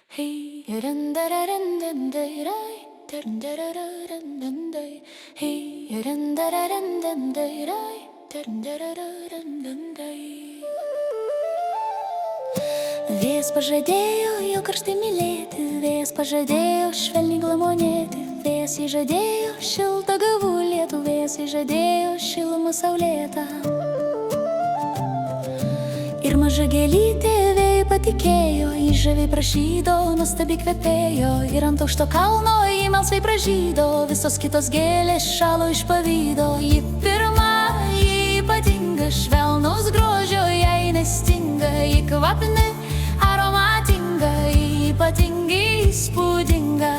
Hey, randararandandarai, tarandararandandarai. Hey, randararandandarai, tarandararandandarai. Vėjas pažadėjo jo karštai mylėti, vėjas pažadėjo švelniai glamonėti, vėjas įžadėjo šiltą gavų lietų, vėjas įžadėjo šilumą saulėtą. Ir maža gėlytė vėjai patikėjo, įžaviai prašydo, nuostabiai kvepėjo, ir ant aukšto kalno jį melsvai pražydo, visos kitos gėlės šalo iš pavydo. Ji pirma, ji ypatinga, švelnaus grožio jai nestinga, ji kvapni, aromatinga, ji ypatingai įspūdinga.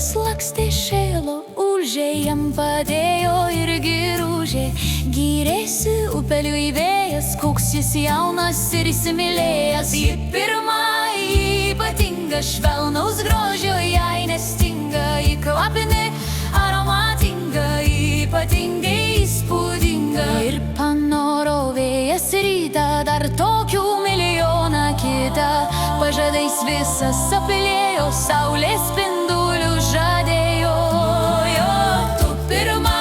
Lakstė šėlo, užė, jam padėjo irgi rūžė, gyrėsi upeliu į vėjas, koks jis jaunas ir įsimylėjęs. Ji pirma, ji ypatinga, švelnaus grožio jai nestinga, ji kvapni, aromatinga, ji ypatingai įspūdinga. Ir panoro vėjas rytą, dar tokių milijoną kitą, pažadais visas apilėjo, saulės spindulių žadėjo. Tu pirma,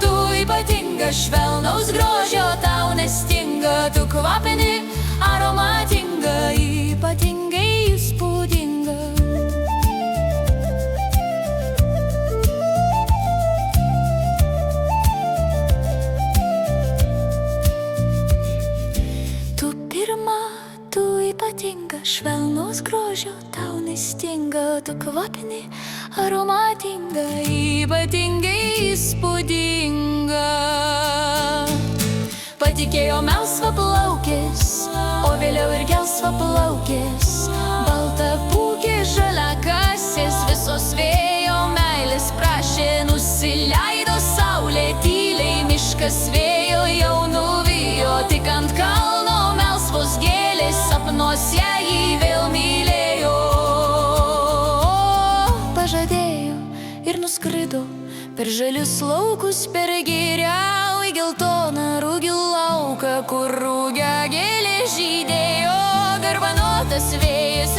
tu ypatinga, švelnaus grožio tau nestinga, tu kvapini, aromatinga, ypatingai įspūdinga. Tu pirma, tu ypatinga, švelnaus grožio tau nestinga, tu kvapini, aromatinga, ypatingai įspūdinga. Patikėjo melsva plaukis, o vėliau ir gelsva plaukis, balta pūkė, žalia kasės, visos vėjo meilės prašė, nusileido saulė tyliai, miškas vėjo jau nuvijo, tik ant kalno melsvos gėlės sapnuose jį vėl mylėjo. Pažadėjo ir nuskrido per žalius laukus, per giriau į geltoną rūgį lauką, kur rūgia gėlė žydėjo, garbanotas vėjas